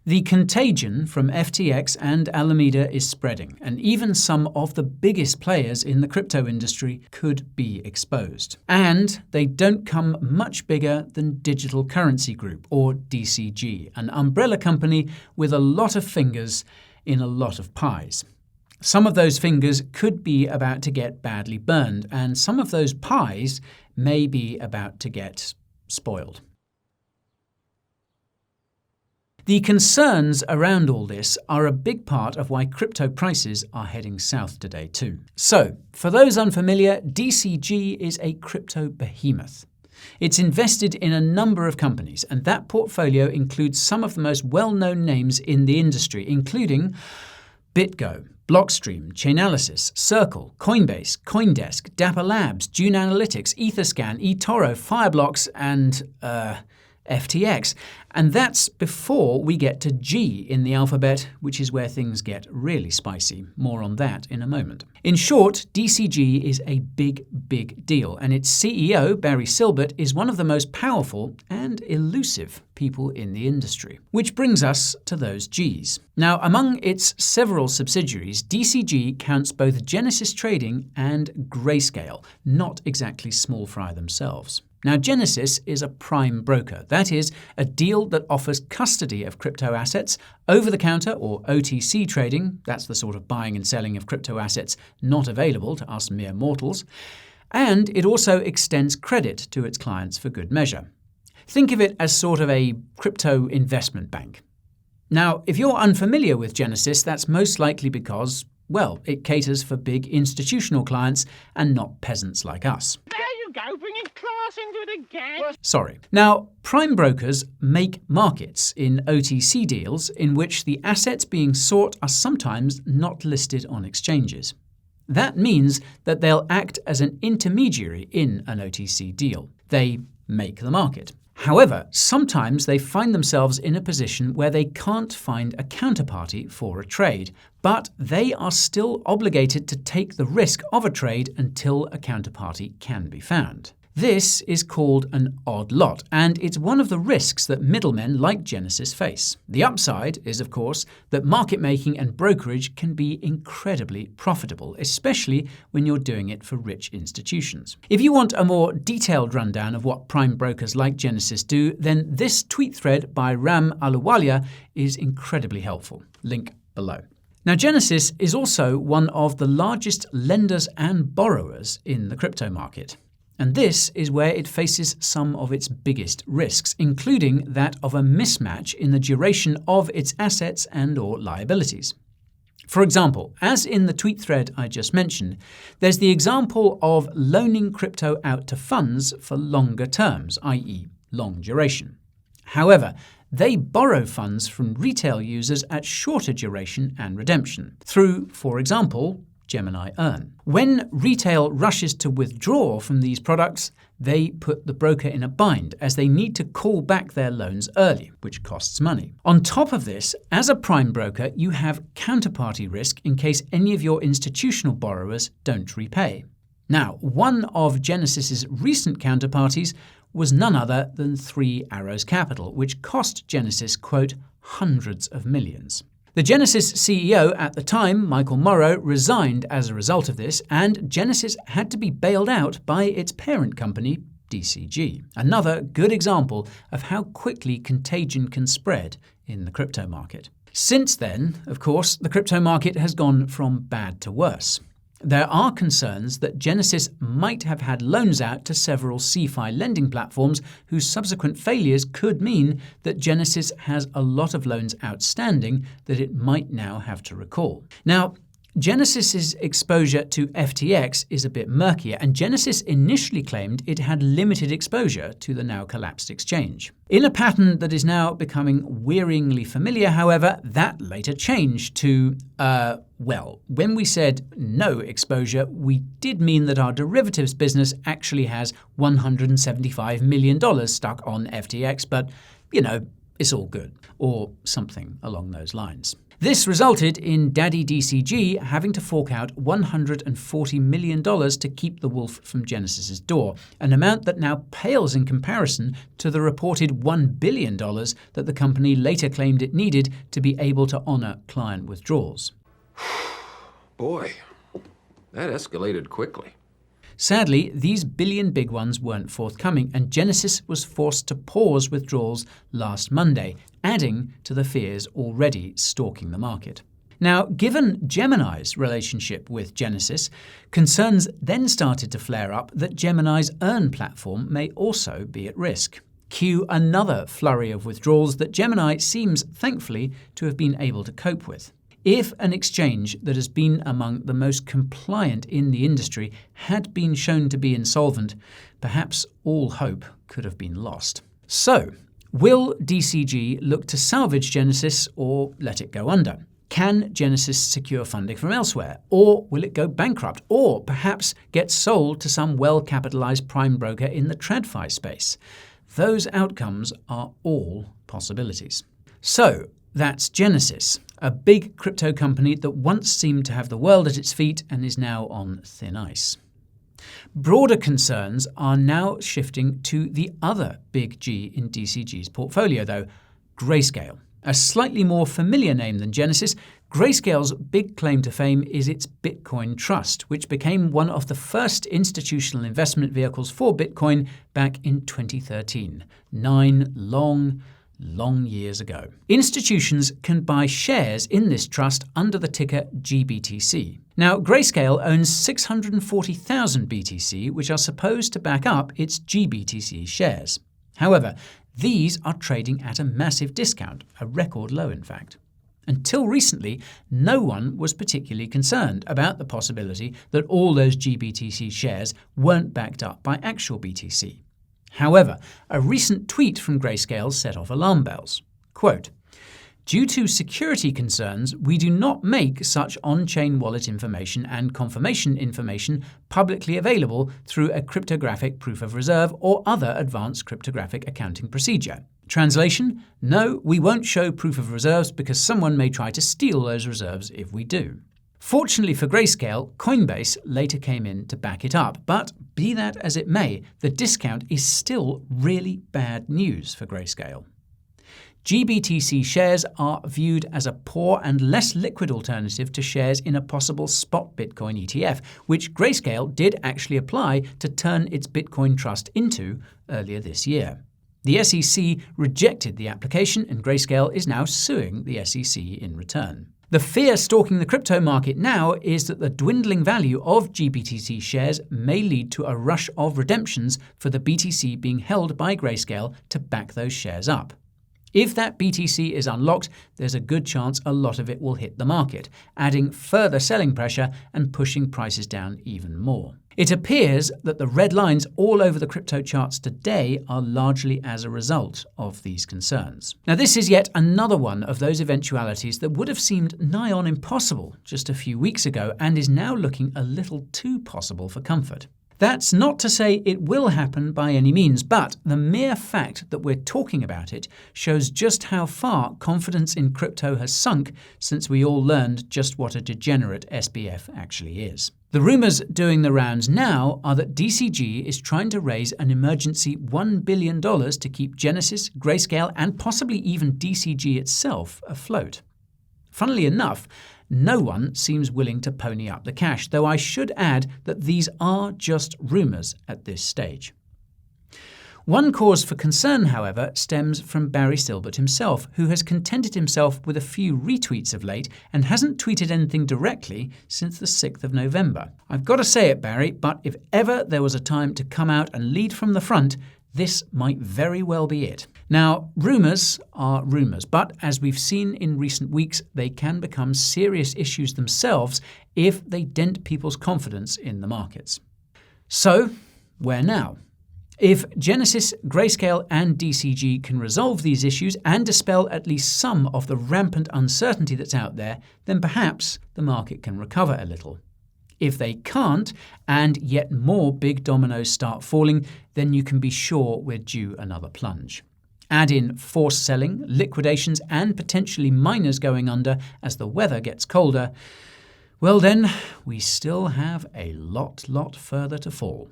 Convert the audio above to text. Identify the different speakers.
Speaker 1: The contagion from FTX and Alameda is spreading, and even some of the biggest players in the crypto industry could be exposed. And they don't come much bigger than Digital Currency Group, or DCG, an umbrella company with a lot of fingers in a lot of pies. Some of those fingers could be about to get badly burned, and some of those pies may be about to get spoiled. The concerns around all this are a big part of why crypto prices are heading south today too. So, for those unfamiliar, DCG is a crypto behemoth. It's invested in a number of companies, and that portfolio includes some of the most well-known names in the industry, including BitGo, Blockstream, Chainalysis, Circle, Coinbase, Coindesk, Dapper Labs, Dune Analytics, Etherscan, eToro, Fireblocks, and FTX. And that's before we get to G in the alphabet, which is where things get really spicy. More on that in a moment. In short, DCG is a big, big deal, and its CEO, Barry Silbert, is one of the most powerful and elusive people in the industry. Which brings us to those Gs. Now, among its several subsidiaries, DCG counts both Genesis Trading and Grayscale, not exactly small fry themselves. Now, Genesis is a prime broker. That is, a deal that offers custody of crypto assets, over-the-counter or OTC trading, that's the sort of buying and selling of crypto assets not available to us mere mortals, and it also extends credit to its clients for good measure. Think of it as sort of a crypto investment bank. Now, if you're unfamiliar with Genesis, that's most likely because, well, it caters for big institutional clients and not peasants like us.
Speaker 2: Go, bringing class into it again.
Speaker 1: Sorry. Now, prime brokers make markets in OTC deals in which the assets being sought are sometimes not listed on exchanges. That means that they'll act as an intermediary in an OTC deal. They make the market. However, sometimes they find themselves in a position where they can't find a counterparty for a trade, but they are still obligated to take the risk of a trade until a counterparty can be found. This is called an odd lot, and it's one of the risks that middlemen like Genesis face. The upside is, of course, that market making and brokerage can be incredibly profitable, especially when you're doing it for rich institutions. If you want a more detailed rundown of what prime brokers like Genesis do, then this tweet thread by Ahluwalia is incredibly helpful. Link below. Now, Genesis is also one of the largest lenders and borrowers in the crypto market. And this is where it faces some of its biggest risks, including that of a mismatch in the duration of its assets and/or liabilities. For example, as in the tweet thread I just mentioned, there's the example of loaning crypto out to funds for longer terms, i.e. long duration. However, they borrow funds from retail users at shorter duration and redemption through, for example, Gemini Earn. When retail rushes to withdraw from these products, they put the broker in a bind as they need to call back their loans early, which costs money. On top of this, as a prime broker, you have counterparty risk in case any of your institutional borrowers don't repay. Now, one of Genesis's recent counterparties was none other than Three Arrows Capital, which cost Genesis, quote, hundreds of millions. The Genesis CEO at the time, Michael Morrow, resigned as a result of this, and Genesis had to be bailed out by its parent company, DCG. Another good example of how quickly contagion can spread in the crypto market. Since then, of course, the crypto market has gone from bad to worse. There are concerns that Genesis might have had loans out to several CeFi lending platforms whose subsequent failures could mean that Genesis has a lot of loans outstanding that it might now have to recall. Now, Genesis's exposure to FTX is a bit murkier, and Genesis initially claimed it had limited exposure to the now collapsed exchange. In a pattern that is now becoming wearingly familiar, however, that later changed to, when we said no exposure, we did mean that our derivatives business actually has $175 million stuck on FTX, but, it's all good, or something along those lines. This resulted in Daddy DCG having to fork out $140 million to keep the wolf from Genesis's door, an amount that now pales in comparison to the reported $1 billion that the company later claimed it needed to be able to honor client withdrawals.
Speaker 3: Boy, that escalated quickly.
Speaker 1: Sadly, these billion big ones weren't forthcoming, and Genesis was forced to pause withdrawals last Monday, adding to the fears already stalking the market. Now, given Gemini's relationship with Genesis, concerns then started to flare up that Gemini's Earn platform may also be at risk. Cue another flurry of withdrawals that Gemini seems, thankfully, to have been able to cope with. If an exchange that has been among the most compliant in the industry had been shown to be insolvent, perhaps all hope could have been lost. So, will DCG look to salvage Genesis or let it go under? Can Genesis secure funding from elsewhere? Or will it go bankrupt? Or perhaps get sold to some well-capitalized prime broker in the TradFi space? Those outcomes are all possibilities. So, that's Genesis, a big crypto company that once seemed to have the world at its feet and is now on thin ice. Broader concerns are now shifting to the other big G in DCG's portfolio, though, Grayscale. A slightly more familiar name than Genesis, Grayscale's big claim to fame is its Bitcoin Trust, which became one of the first institutional investment vehicles for Bitcoin back in 2013, 9 long years ago. Institutions can buy shares in this trust under the ticker GBTC. Now, Grayscale owns 640,000 BTC, which are supposed to back up its GBTC shares. However, these are trading at a massive discount, a record low in fact. Until recently, no one was particularly concerned about the possibility that all those GBTC shares weren't backed up by actual BTC. However, a recent tweet from Grayscale set off alarm bells. Quote, "Due to security concerns, we do not make such on-chain wallet information and confirmation information publicly available through a cryptographic proof of reserve or other advanced cryptographic accounting procedure." Translation: no, we won't show proof of reserves because someone may try to steal those reserves if we do. Fortunately for Grayscale, Coinbase later came in to back it up, but be that as it may, the discount is still really bad news for Grayscale. GBTC shares are viewed as a poor and less liquid alternative to shares in a possible spot Bitcoin ETF, which Grayscale did actually apply to turn its Bitcoin Trust into earlier this year. The SEC rejected the application, and Grayscale is now suing the SEC in return. The fear stalking the crypto market now is that the dwindling value of GBTC shares may lead to a rush of redemptions for the BTC being held by Grayscale to back those shares up. If that BTC is unlocked, there's a good chance a lot of it will hit the market, adding further selling pressure and pushing prices down even more. It appears that the red lines all over the crypto charts today are largely as a result of these concerns. Now, this is yet another one of those eventualities that would have seemed nigh on impossible just a few weeks ago and is now looking a little too possible for comfort. That's not to say it will happen by any means, but the mere fact that we're talking about it shows just how far confidence in crypto has sunk since we all learned just what a degenerate SBF actually is. The rumours doing the rounds now are that DCG is trying to raise an emergency $1 billion to keep Genesis, Grayscale, and possibly even DCG itself afloat. Funnily enough, no one seems willing to pony up the cash, though I should add that these are just rumours at this stage. One cause for concern, however, stems from Barry Silbert himself, who has contented himself with a few retweets of late and hasn't tweeted anything directly since the 6th of November. I've got to say it, Barry, but if ever there was a time to come out and lead from the front, this might very well be it. Now, rumours are rumours, but as we've seen in recent weeks, they can become serious issues themselves if they dent people's confidence in the markets. So, where now? If Genesis, Grayscale, and DCG can resolve these issues and dispel at least some of the rampant uncertainty that's out there, then perhaps the market can recover a little. If they can't, and yet more big dominoes start falling, then you can be sure we're due another plunge. Add in forced selling, liquidations, and potentially miners going under as the weather gets colder, well then, we still have a lot further to fall.